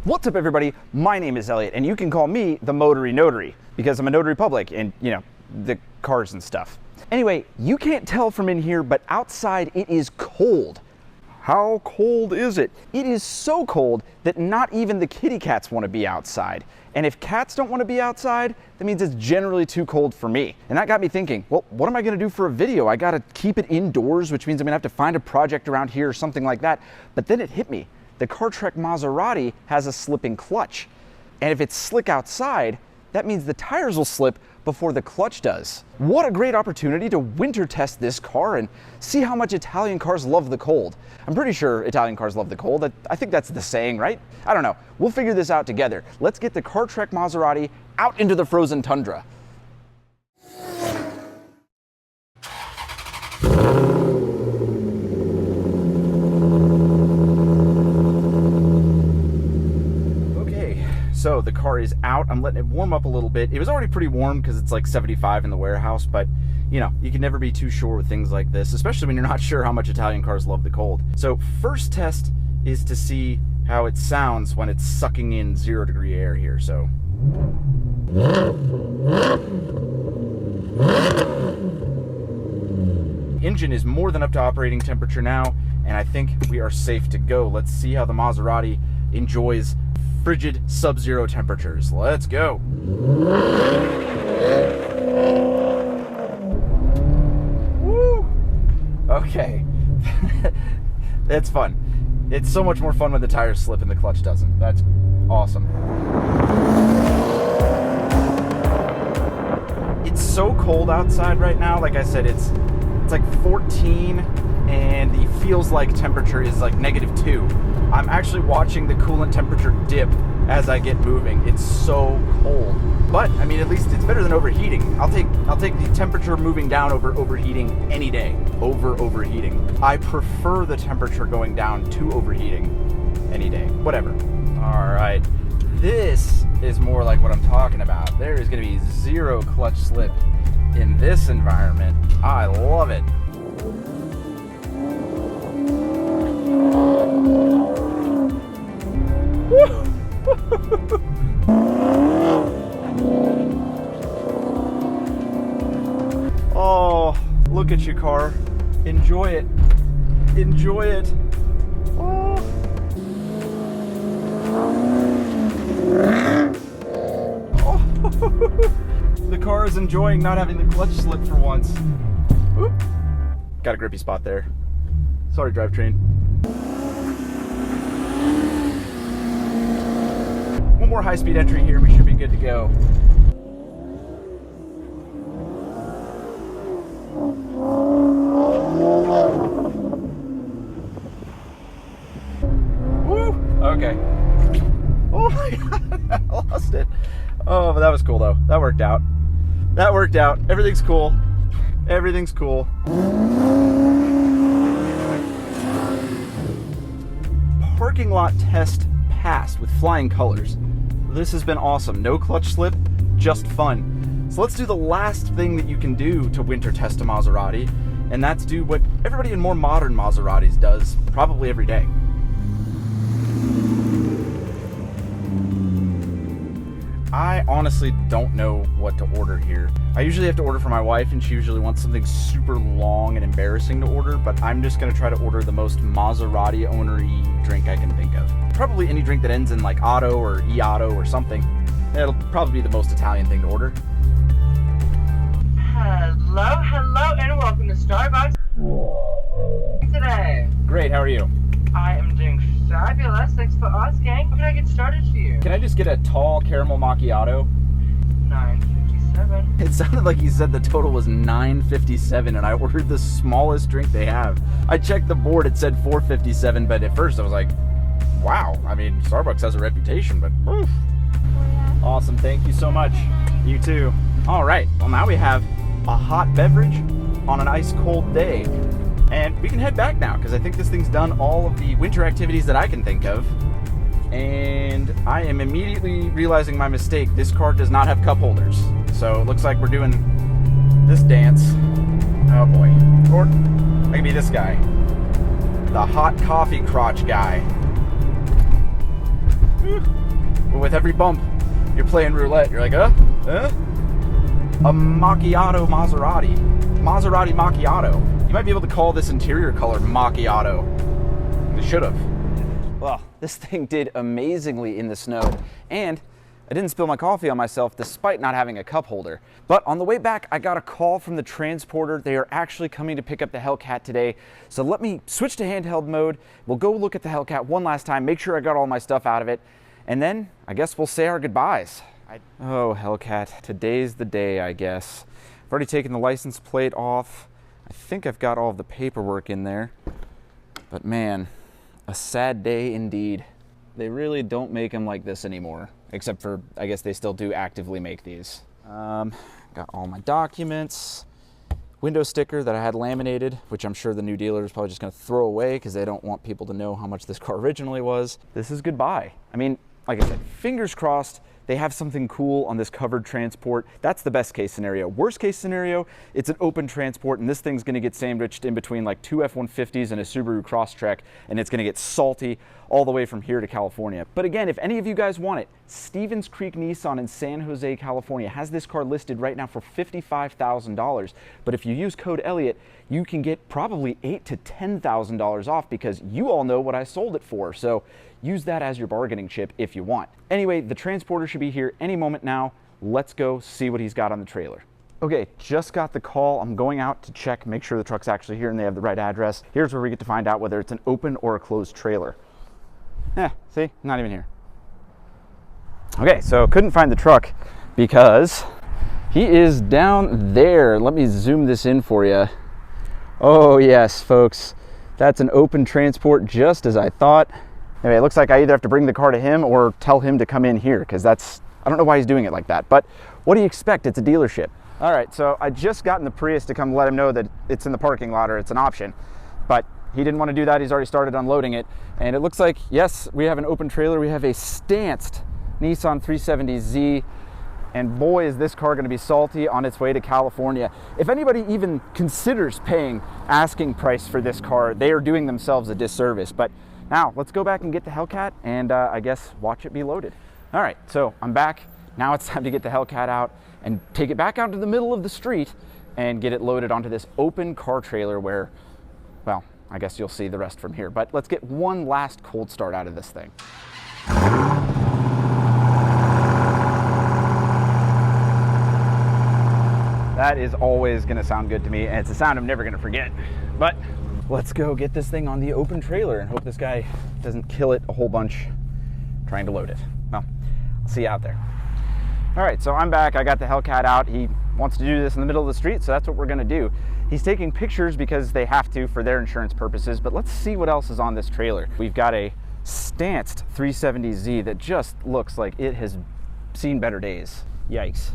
What's up, everybody? My name is Elliott, and you can call me the Motory Notary because I'm a notary public and, you know, the cars and stuff. Anyway, you can't tell from in here, but outside it is cold. How cold is it? It is so cold that not even the kitty cats want to be outside. And if cats don't want to be outside, that means it's generally too cold for me. And that got me thinking, well, what am I going to do for a video? I got to keep it indoors, which means I'm going to have to find a project around here or something like that. But then it hit me. The Trek Maserati has a slipping clutch. And if it's slick outside, that means the tires will slip before the clutch does. What a great opportunity to winter test this car and see how much Italian cars love the cold. I'm pretty sure Italian cars love the cold. I think that's the saying, right? I don't know. We'll figure this out together. Let's get the Trek Maserati out into the frozen tundra. So the car is out. I'm letting it warm up a little bit. It was already pretty warm because it's like 75 in the warehouse, but you know, you can never be too sure with things like this, especially when you're not sure how much Italian cars love the cold. So first test is to see how it sounds when it's sucking in 0-degree air here. So engine is more than up to operating temperature now, and I think we are safe to go. Let's see how the Maserati enjoys frigid sub-zero temperatures. Let's go. Woo! Okay. It's fun. It's so much more fun when the tires slip and the clutch doesn't. That's awesome. It's so cold outside right now. Like I said, it's like 14 and the feels like temperature is like -2. I'm actually watching the coolant temperature dip as I get moving. It's so cold. But I mean, at least it's better than overheating. I'll take the temperature moving down over overheating any day. Over overheating. I prefer the temperature going down to overheating any day. Whatever. All right. This is more like what I'm talking about. There is going to be 0 clutch slip in this environment. I love it. Oh, look at you, car. Enjoy it. Enjoy it. Oh. Oh. The car is enjoying not having the clutch slip for once. Oop. Got a grippy spot there. Sorry, drivetrain. One more high-speed entry here, we should be good to go. Woo! Okay. Oh my god, I lost it. Oh, but that was cool though. That worked out. That worked out. Everything's cool. Everything's cool. Parking lot test passed with flying colors. This has been awesome. No clutch slip, just fun. So let's do the last thing that you can do to winter test a Maserati, and that's do what everybody in more modern Maseratis does probably every day. I honestly don't know what to order here. I usually have to order for my wife, and she usually wants something super long and embarrassing to order, but I'm just gonna try to order the most Maserati owner-y drink I can think of. Probably any drink that ends in like auto or e-auto or something. It'll probably be the most Italian thing to order. Hello, and welcome to Starbucks today. Great, how are you? I am doing fabulous. Thanks for asking. How can I get started for you? Can I just get a tall caramel macchiato? $9.57. It sounded like you said the total was $9.57 and I ordered the smallest drink they have. I checked the board, it said $4.57, but at first I was like, wow. I mean, Starbucks has a reputation, but oof. Awesome, thank you so much. You too. All right, well now we have a hot beverage on an ice cold day. And we can head back now because I think this thing's done all of the winter activities that I can think of. And I am immediately realizing my mistake. This car does not have cup holders. So it looks like we're doing this dance. Oh boy. Or maybe this guy. The hot coffee crotch guy. But with every bump, you're playing roulette. You're like, A macchiato Maserati. Maserati macchiato. You might be able to call this interior color macchiato. They should have. Well, this thing did amazingly in the snow, and I didn't spill my coffee on myself despite not having a cup holder. But on the way back, I got a call from the transporter. They are actually coming to pick up the Hellcat today. So let me switch to handheld mode. We'll go look at the Hellcat one last time, make sure I got all my stuff out of it, and then I guess we'll say our goodbyes. Oh, Hellcat, today's the day, I guess. I've already taken the license plate off. I think I've got all of the paperwork in there. But man, a sad day indeed. They really don't make them like this anymore. Except for, I guess they still do actively make these. Got all my documents, window sticker that I had laminated, which I'm sure the new dealer is probably just gonna throw away because they don't want people to know how much this car originally was. This is goodbye. I mean, like I said, fingers crossed they have something cool on this covered transport. That's the best case scenario. Worst case scenario, it's an open transport and this thing's gonna get sandwiched in between like two F-150s and a Subaru Crosstrek, and it's gonna get salty all the way from here to California. But again, if any of you guys want it, Stevens Creek Nissan in San Jose, California has this car listed right now for $55,000. But if you use code Elliott, you can get probably $8,000 to $10,000 off because you all know what I sold it for. So use that as your bargaining chip if you want. Anyway, the transporter should be here any moment now. Let's go see what he's got on the trailer. Okay, just got the call. I'm going out to check, make sure the truck's actually here and they have the right address. Here's where we get to find out whether it's an open or a closed trailer. See, not even here. Okay, so couldn't find the truck because he is down there. Let me zoom this in for you. Oh yes, folks, that's an open transport just as I thought. Anyway, it looks like I either have to bring the car to him or tell him to come in here because I don't know why he's doing it like that, but what do you expect? It's a dealership. All right, so I just got in the Prius to come let him know that it's in the parking lot or it's an option, but he didn't want to do that. He's already started unloading it. And it looks like, yes, we have an open trailer. We have a stanced Nissan 370Z. And boy, is this car going to be salty on its way to California. If anybody even considers paying asking price for this car, they are doing themselves a disservice. But now let's go back and get the Hellcat and I guess watch it be loaded. All right, so I'm back. Now it's time to get the Hellcat out and take it back out to the middle of the street and get it loaded onto this open car trailer where, well, I guess you'll see the rest from here, but let's get one last cold start out of this thing. That is always gonna sound good to me, and it's a sound I'm never gonna forget. But let's go get this thing on the open trailer and hope this guy doesn't kill it a whole bunch trying to load it. Well, I'll see you out there. All right, so I'm back. I got the Hellcat out. He wants to do this in the middle of the street, so that's what we're gonna do. He's taking pictures because they have to for their insurance purposes, but let's see what else is on this trailer. We've got a stanced 370Z that just looks like it has seen better days. Yikes.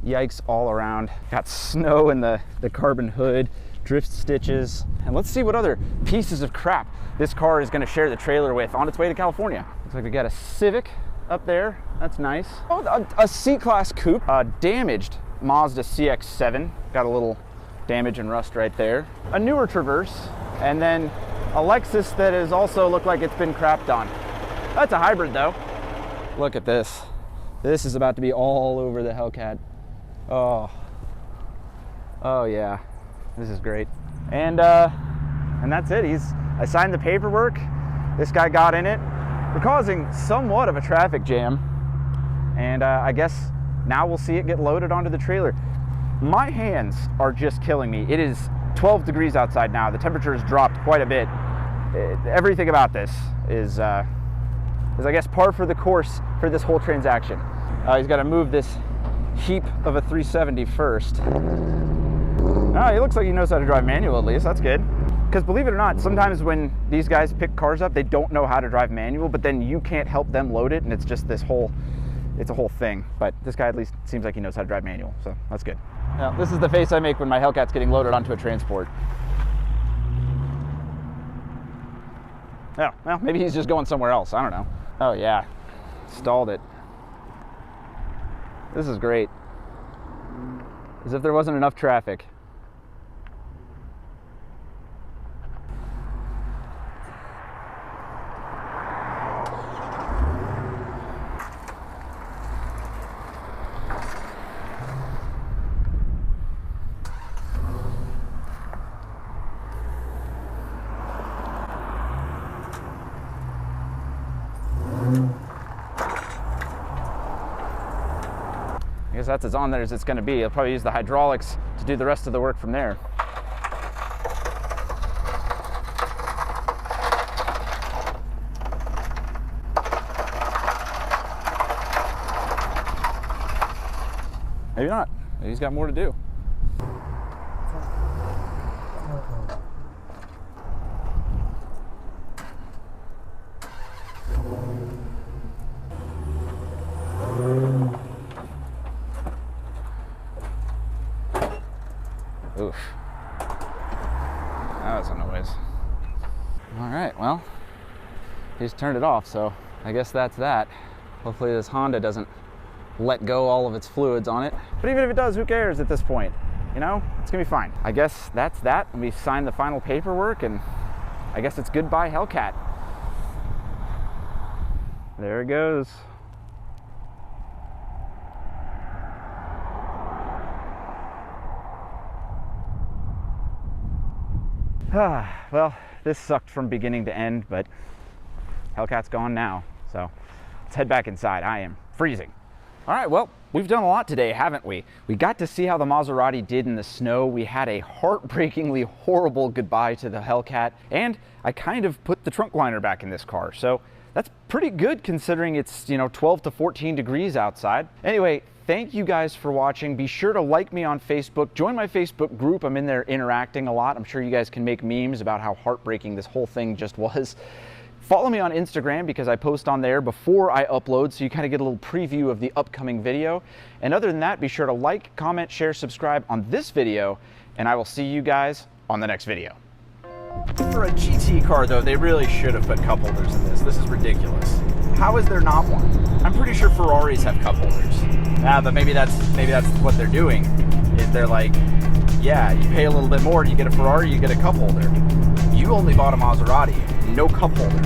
Yikes all around. Got snow in the carbon hood, drift stitches, and let's see what other pieces of crap this car is gonna share the trailer with on its way to California. Looks like we got a Civic up there. That's nice. Oh, a C-Class coupe, damaged Mazda CX-7, got a little damage and rust right there. A newer Traverse, and then a Lexus that has also looked like it's been crapped on. That's a hybrid though. Look at this. This is about to be all over the Hellcat. Oh yeah, this is great. And that's it. I signed the paperwork. This guy got in it. We're causing somewhat of a traffic jam, and I guess now we'll see it get loaded onto the trailer. My hands are just killing me. It is 12 degrees outside now. The temperature has dropped quite a bit. Everything about this is I guess par for the course for this whole transaction. He's got to move this heap of a 370 first. Oh, he looks like he knows how to drive manual at least. That's good. Because believe it or not, sometimes when these guys pick cars up, they don't know how to drive manual, but then you can't help them load it, and it's just this whole, it's a whole thing. But this guy at least seems like he knows how to drive manual, so that's good. Now, this is the face I make when my Hellcat's getting loaded onto a transport. Oh, well, maybe he's just going somewhere else. I don't know. Oh yeah, stalled it. This is great. As if there wasn't enough traffic. guess that's as on there as it's going to be. I'll probably use the hydraulics to do the rest of the work from there. Maybe not. Maybe he's got more to do. Oof. That was a noise. All right, well, he just turned it off, so I guess that's that. Hopefully this Honda doesn't let go all of its fluids on it. But even if it does, who cares at this point? You know, it's gonna be fine. I guess that's that. We signed the final paperwork, and I guess it's goodbye Hellcat. There it goes. Well, this sucked from beginning to end, but Hellcat's gone now. So let's head back inside. I am freezing. All right, well, we've done a lot today, haven't we? We got to see how the Maserati did in the snow. We had a heartbreakingly horrible goodbye to the Hellcat, and I kind of put the trunk liner back in this car. So that's pretty good considering it's, 12 to 14 degrees outside. Anyway, thank you guys for watching. Be sure to like me on Facebook. Join my Facebook group. I'm in there interacting a lot. I'm sure you guys can make memes about how heartbreaking this whole thing just was. Follow me on Instagram because I post on there before I upload, so you kind of get a little preview of the upcoming video. And other than that, be sure to like, comment, share, subscribe on this video, and I will see you guys on the next video. For a GT car, though, they really should have put cup holders in this. This is ridiculous. How is there not one? I'm pretty sure Ferraris have cup holders. But maybe that's what they're doing. Is they're like, yeah, you pay a little bit more, you get a Ferrari, you get a cup holder. You only bought a Maserati, no cup holder.